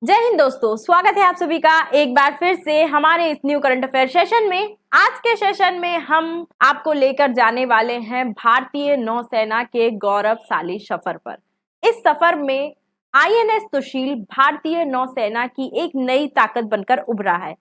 जय हिंद दोस्तों, स्वागत है आप सभी का एक बार फिर से हमारे इस न्यू करंट अफेयर सेशन में। आज के सेशन में हम आपको लेकर जाने वाले हैं भारतीय नौसेना के गौरवशाली सफर पर। इस सफर में आईएनएस सुशील भारतीय नौसेना की एक नई ताकत बनकर उभरा है।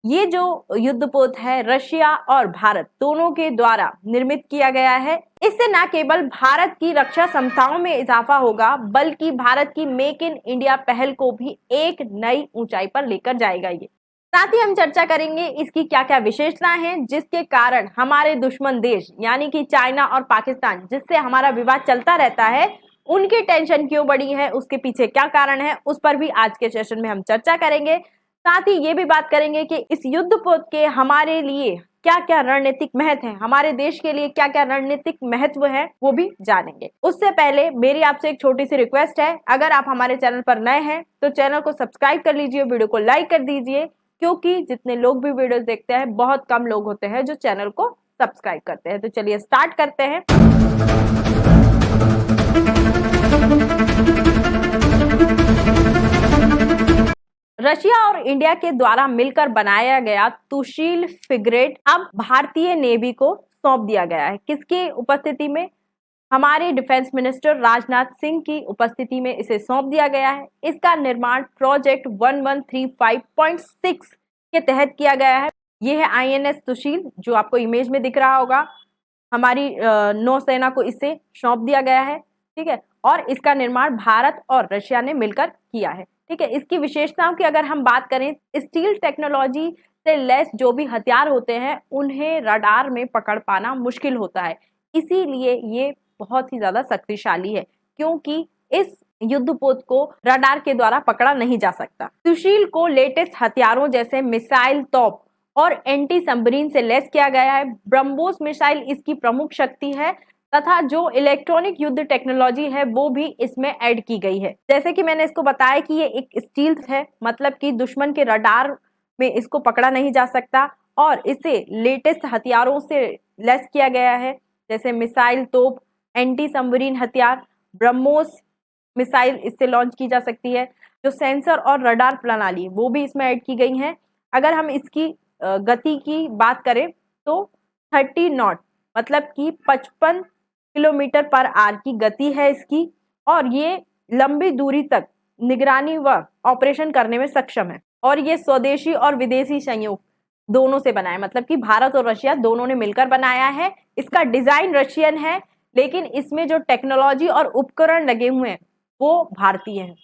ये जो युद्धपोत है रशिया और भारत दोनों के द्वारा निर्मित किया गया है। इससे न केवल भारत की रक्षा क्षमताओं में इजाफा होगा बल्कि भारत की मेक इन इंडिया पहल को भी एक नई ऊंचाई पर लेकर जाएगा। ये साथ ही हम चर्चा करेंगे इसकी क्या क्या विशेषताएं हैं जिसके कारण हमारे दुश्मन देश यानी कि चाइना और पाकिस्तान जिससे हमारा विवाद चलता रहता है उनकी टेंशन क्यों बढ़ी है, उसके पीछे क्या कारण है, उस पर भी आज के सेशन में हम चर्चा करेंगे। साथ ही ये भी बात करेंगे कि इस युद्धपोत के हमारे लिए क्या क्या रणनीतिक महत्व है, हमारे देश के लिए क्या क्या रणनीतिक महत्व है वो भी जानेंगे। उससे पहले मेरी आपसे एक छोटी सी रिक्वेस्ट है, अगर आप हमारे चैनल पर नए हैं तो चैनल को सब्सक्राइब कर लीजिए, वीडियो को लाइक कर दीजिए, क्योंकि जितने लोग भी वीडियोस देखते हैं बहुत कम लोग होते हैं जो चैनल को सब्सक्राइब करते हैं। तो चलिए स्टार्ट करते हैं। रशिया और इंडिया के द्वारा मिलकर बनाया गया सुशील फ्रिगेट अब भारतीय नेवी को सौंप दिया गया है। किसकी उपस्थिति में? हमारे डिफेंस मिनिस्टर राजनाथ सिंह की उपस्थिति में इसे सौंप दिया गया है। इसका निर्माण प्रोजेक्ट 1135.6 के तहत किया गया है। यह है आईएनएस सुशील जो आपको इमेज में दिख रहा होगा। हमारी नौसेना को इसे सौंप दिया गया है, ठीक है, और इसका निर्माण भारत और रशिया ने मिलकर किया है, ठीक है। इसकी विशेषताओं की अगर हम बात करें, स्टील टेक्नोलॉजी से लैस जो भी हथियार होते हैं उन्हें रडार में पकड़ पाना मुश्किल होता है, इसीलिए ये बहुत ही ज्यादा शक्तिशाली है क्योंकि इस युद्धपोत को रडार के द्वारा पकड़ा नहीं जा सकता। सुशील को लेटेस्ट हथियारों जैसे मिसाइल, तोप और एंटी सबमरीन से लैस किया गया है। ब्रह्मोस मिसाइल इसकी प्रमुख शक्ति है तथा जो इलेक्ट्रॉनिक युद्ध टेक्नोलॉजी है वो भी इसमें ऐड की गई है। जैसे कि मैंने इसको बताया कि ये एक स्टील्थ है, मतलब कि दुश्मन के रडार में इसको पकड़ा नहीं जा सकता और इसे लेटेस्ट हथियारों से लैस किया गया है, जैसे मिसाइल, तोप, एंटी सबमरीन हथियार, ब्रह्मोस मिसाइल इससे लॉन्च की जा सकती है। जो सेंसर और रडार प्रणाली वो भी इसमें ऐड की गई है। अगर हम इसकी गति की बात करें तो 30 नॉट मतलब कि 55 किलोमीटर पर आवर की गति है इसकी, और ये लंबी दूरी तक निगरानी व ऑपरेशन करने में सक्षम है। और ये स्वदेशी और विदेशी संयोग दोनों से बना है, मतलब कि भारत और रशिया दोनों ने मिलकर बनाया है। इसका डिजाइन रशियन है लेकिन इसमें जो टेक्नोलॉजी और उपकरण लगे हुए हैं वो भारतीय हैं।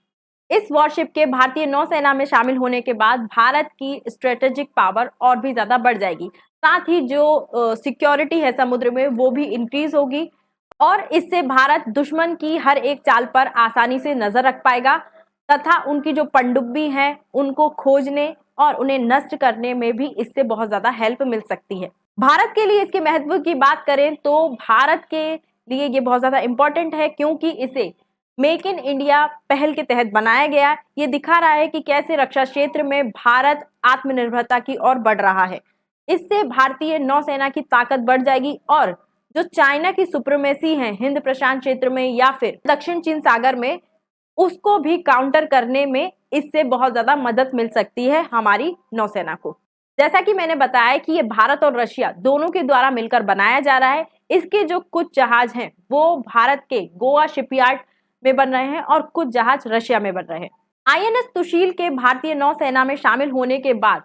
इस वॉरशिप के भारतीय नौसेना में शामिल होने के बाद भारत की स्ट्रेटेजिक पावर और भी ज्यादा बढ़ जाएगी। साथ ही जो सिक्योरिटी है समुद्र में वो भी इंक्रीज होगी और इससे भारत दुश्मन की हर एक चाल पर आसानी से नजर रख पाएगा तथा उनकी जो पनडुब्बी हैं उनको खोजने और उन्हें नष्ट करने में भी इससे बहुत ज्यादा हेल्प मिल सकती है। भारत के लिए इसके महत्व की बात करें तो भारत के लिए ये बहुत ज्यादा इंपॉर्टेंट है क्योंकि इसे मेक इन इंडिया पहल के तहत बनाया गया। ये दिखा रहा है कि कैसे रक्षा क्षेत्र में भारत आत्मनिर्भरता की ओर बढ़ रहा है। इससे भारतीय नौसेना की ताकत बढ़ जाएगी और जो चाइना की सुप्रीमेसी है हिंद प्रशांत क्षेत्र में या फिर दक्षिण चीन सागर में, उसको भी काउंटर करने में इससे बहुत ज्यादा मदद मिल सकती है हमारी नौसेना को। जैसा कि मैंने बताया कि ये भारत और रशिया दोनों के द्वारा मिलकर बनाया जा रहा है। इसके जो कुछ जहाज हैं वो भारत के गोवा शिपयार्ड में बन रहे हैं और कुछ जहाज रशिया में बन रहे हैं। आईएनएस सुशील के भारतीय नौसेना में शामिल होने के बाद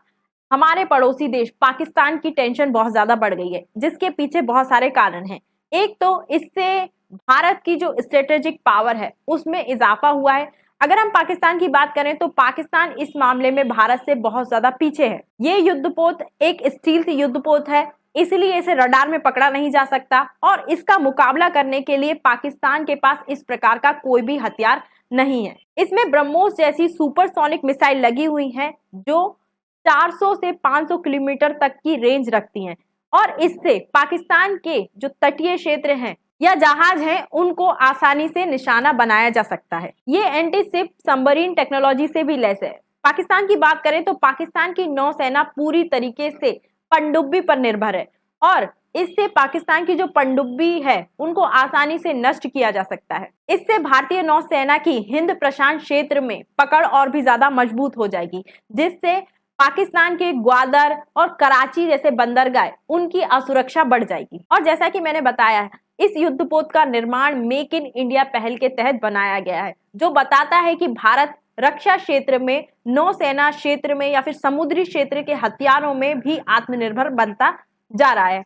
हमारे पड़ोसी देश पाकिस्तान की टेंशन बहुत ज्यादा बढ़ गई है, जिसके पीछे बहुत सारे कारण हैं। एक तो इससे भारत की जो स्ट्रेटेजिक पावर है उसमें इजाफा हुआ है। अगर हम पाकिस्तान की बात करें तो पाकिस्तान इस मामले में भारत से बहुत ज्यादा पीछे है। ये युद्धपोत एक स्टील्थ युद्धपोत है, इसलिए इसे रडार में पकड़ा नहीं जा सकता और इसका मुकाबला करने के लिए पाकिस्तान के पास इस प्रकार का कोई भी हथियार नहीं है। इसमें ब्रह्मोस जैसी सुपरसोनिक मिसाइल लगी हुई हैं जो 400 से 500 किलोमीटर तक की रेंज रखती हैं और इससे पाकिस्तान के जो तटीय क्षेत्र हैं या जहाज हैं उनको आसानी से निशाना बनाया जा सकता है। ये एंटी शिप सबमरीन टेक्नोलॉजी से भी लैस है। पाकिस्तान की बात करें तो पाकिस्तान की नौसेना पूरी तरीके से पनडुब्बी पर निर्भर है और इससे पाकिस्तान की जो पनडुब्बी है उनको आसानी से नष्ट किया जा सकता है। इससे भारतीय नौसेना की हिंद प्रशांत क्षेत्र में पकड़ और भी ज्यादा मजबूत हो जाएगी, जिससे पाकिस्तान के ग्वादर और कराची जैसे बंदरगाह उनकी असुरक्षा बढ़ जाएगी। और जैसा कि मैंने बताया है, इस युद्धपोत का निर्माण मेक इन इंडिया पहल के तहत बनाया गया है, जो बताता है कि भारत रक्षा क्षेत्र में, नौसेना क्षेत्र में या फिर समुद्री क्षेत्र के हथियारों में भी आत्मनिर्भर बनता जा रहा है।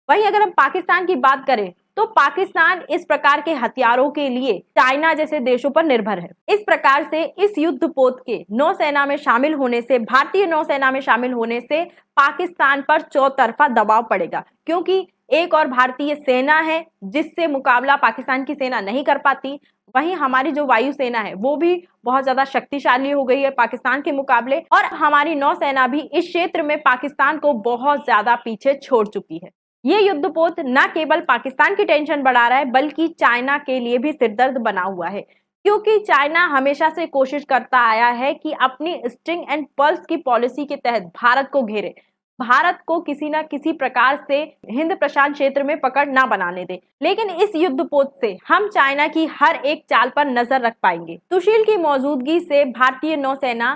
वहीं अगर हम पाकिस्तान की बात करें तो पाकिस्तान इस प्रकार के हथियारों के लिए चाइना जैसे देशों पर निर्भर है। इस प्रकार से इस युद्धपोत के नौसेना में शामिल होने से, भारतीय नौसेना में शामिल होने से पाकिस्तान पर चौतरफा दबाव पड़ेगा, क्योंकि एक और भारतीय सेना है जिससे मुकाबला पाकिस्तान की सेना नहीं कर पाती। वहीं हमारी जो वायुसेना है वो भी बहुत ज्यादा शक्तिशाली हो गई है पाकिस्तान के मुकाबले, और हमारी नौसेना भी इस क्षेत्र में पाकिस्तान को बहुत ज्यादा पीछे छोड़ चुकी है। ये युद्धपोत न केवल पाकिस्तान की टेंशन बढ़ा रहा है बल्कि चाइना के लिए भी सिरदर्द बना हुआ है, क्योंकि चाइना हमेशा से कोशिश करता आया है कि अपनी स्ट्रिंग एंड पल्स की पॉलिसी के तहत भारत को घेरे, भारत को किसी न किसी प्रकार से हिंद प्रशांत क्षेत्र में पकड़ ना बनाने दे। लेकिन इस युद्धपोत से हम चाइना की हर एक चाल पर नजर रख पाएंगे। सुशील की मौजूदगी से भारतीय नौसेना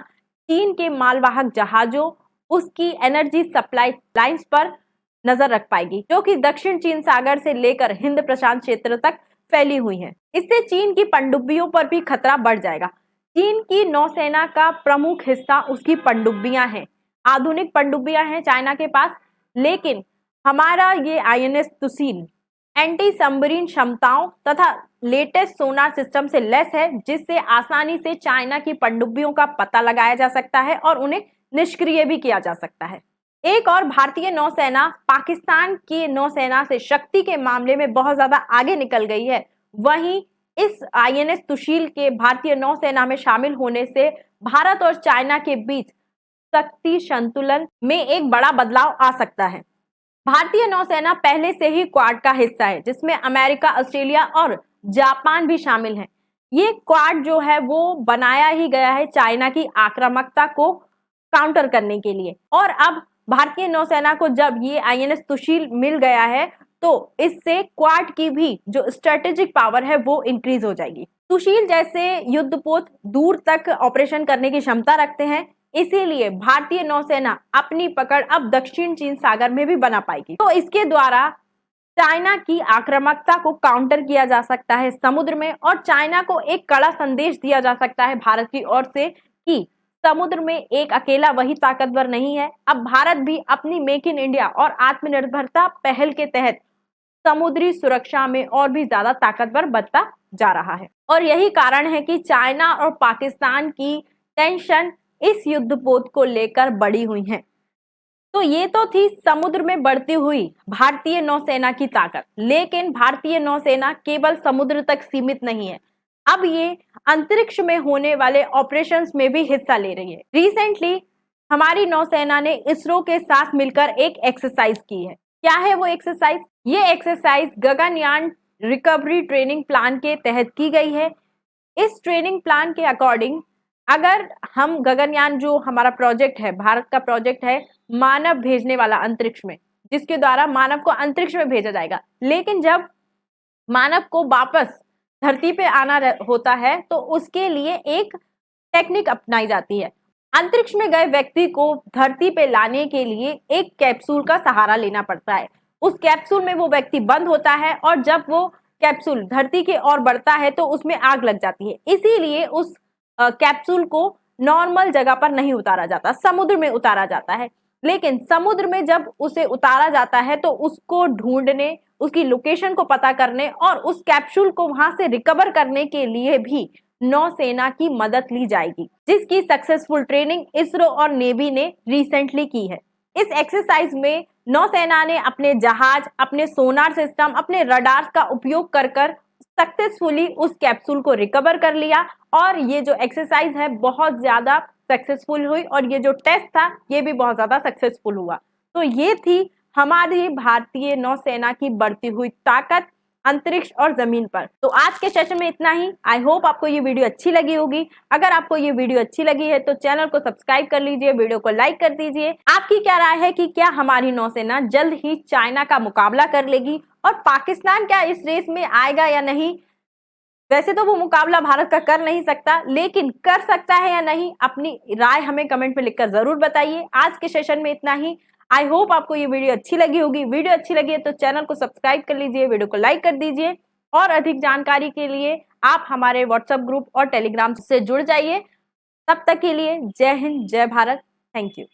चीन के मालवाहक जहाजों, उसकी एनर्जी सप्लाई लाइंस पर नजर रख पाएगी, जो कि दक्षिण चीन सागर से लेकर हिंद प्रशांत क्षेत्र तक फैली हुई है। इससे चीन की पनडुब्बियों पर भी खतरा बढ़ जाएगा। चीन की नौसेना का प्रमुख हिस्सा उसकी पनडुब्बियां हैं, आधुनिक पनडुब्बियां हैं चाइना के पास, लेकिन हमारा ये आईएनएस तुसील एंटी सबमरीन क्षमताओं तथा लेटेस्ट सोनार सिस्टम से लैस है, जिससे आसानी से चाइना की पनडुब्बियों का पता लगाया जा सकता है और उन्हें निष्क्रिय भी किया जा सकता है। एक और भारतीय नौसेना पाकिस्तान की नौसेना से शक्ति के मामले में बहुत ज्यादा आगे निकल गई है। वहीं इस आईएनएस तुशील के भारतीय नौसेना में शामिल होने से भारत और चाइना के बीच शक्ति संतुलन में एक बड़ा बदलाव आ सकता है। भारतीय नौसेना पहले से ही क्वाड का हिस्सा है, जिसमें अमेरिका, ऑस्ट्रेलिया और जापान भी शामिल हैं। ये क्वाड जो है वो बनाया ही गया है चाइना की आक्रामकता को काउंटर करने के लिए, और अब भारतीय नौसेना को जब ये आईएनएस तुशील मिल गया है तो इससे क्वाड की भी जो स्ट्रेटेजिक पावर है वो इंक्रीज हो जाएगी। तुशील जैसे युद्धपोत दूर तक ऑपरेशन करने की क्षमता रखते हैं, इसीलिए भारतीय नौसेना अपनी पकड़ अब दक्षिण चीन सागर में भी बना पाएगी। तो इसके द्वारा चाइना की आक्रामकता को काउंटर किया जा सकता है समुद्र में, और चाइना को एक कड़ा संदेश दिया जा सकता है भारत की ओर से कि समुद्र में एक अकेला वही ताकतवर नहीं है। अब भारत भी अपनी मेक इन इंडिया और आत्मनिर्भरता पहल के तहत समुद्री सुरक्षा में और भी ज्यादा ताकतवर बनता जा रहा है, और यही कारण है कि चाइना और पाकिस्तान की टेंशन इस युद्धपोत को लेकर बढ़ी हुई है। तो ये तो थी समुद्र में बढ़ती हुई भारतीय नौसेना की ताकत, लेकिन भारतीय नौसेना केवल समुद्र तक सीमित नहीं है, अब ये अंतरिक्ष में होने वाले ऑपरेशंस में भी हिस्सा ले रही है। रिसेंटली हमारी नौसेना ने इसरो के साथ मिलकर एक एक्सरसाइज की है। क्या है वो एक्सरसाइज? ये exercise Gaganyaan recovery training plan के तहत की गई है। इस ट्रेनिंग प्लान के अकॉर्डिंग अगर हम गगनयान, जो हमारा प्रोजेक्ट है, भारत का प्रोजेक्ट है मानव भेजने वाला अंतरिक्ष में, जिसके द्वारा मानव को अंतरिक्ष में भेजा जाएगा, लेकिन जब मानव को वापस धरती पे आना होता है तो उसके लिए एक टेक्निक अपनाई जाती है। अंतरिक्ष में गए व्यक्ति को धरती पे लाने के लिए एक कैप्सूल का सहारा लेना पड़ता है। उस कैप्सूल में वो व्यक्ति बंद होता है, और जब वो कैप्सूल धरती की ओर बढ़ता है तो उसमें आग लग जाती है। इसीलिए उस कैप्सूल को नॉर्मल जगह पर नहीं उतारा जाता, समुद्र में उतारा जाता है। लेकिन समुद्र में जब उसे उतारा जाता है तो उसको ढूंढने, उसकी लोकेशन को पता करने और उस कैप्सूल को वहां से रिकवर करने के लिए भी नौसेना की मदद ली जाएगी, जिसकी सक्सेसफुल ट्रेनिंग इसरो और नेवी ने रिसेंटली की है। इस एक्सरसाइज में नौसेना ने अपने जहाज, अपने सोनार सिस्टम, अपने रडार का उपयोग कर सक्सेसफुली उस कैप्सूल को रिकवर कर लिया, और ये जो एक्सरसाइज है बहुत ज्यादा सक्सेसफुल हुई, और ये जो टेस्ट था ये भी बहुत ज्यादा सक्सेसफुल हुआ। तो ये थी हमारी भारतीय नौसेना की बढ़ती हुई ताकत, अंतरिक्ष और जमीन पर। तो आज के सेशन में इतना ही। आई होप आपको ये वीडियो अच्छी लगी होगी। अगर आपको ये वीडियो अच्छी लगी है तो चैनल को सब्सक्राइब कर लीजिए, वीडियो को लाइक कर दीजिए। आपकी क्या राय है कि क्या हमारी नौसेना जल्द ही चाइना का मुकाबला कर लेगी और पाकिस्तान क्या इस रेस में आएगा या नहीं? वैसे तो वो मुकाबला भारत का कर नहीं सकता, लेकिन कर सकता है या नहीं, अपनी राय हमें कमेंट में लिखकर जरूर बताइए। आज के सेशन में इतना ही। आई होप आपको ये वीडियो अच्छी लगी होगी। वीडियो अच्छी लगी है तो चैनल को सब्सक्राइब कर लीजिए, वीडियो को लाइक कर दीजिए और अधिक जानकारी के लिए आप हमारे व्हाट्सएप ग्रुप और टेलीग्राम से जुड़ जाइए। तब तक के लिए जय हिंद, जय भारत। Thank you.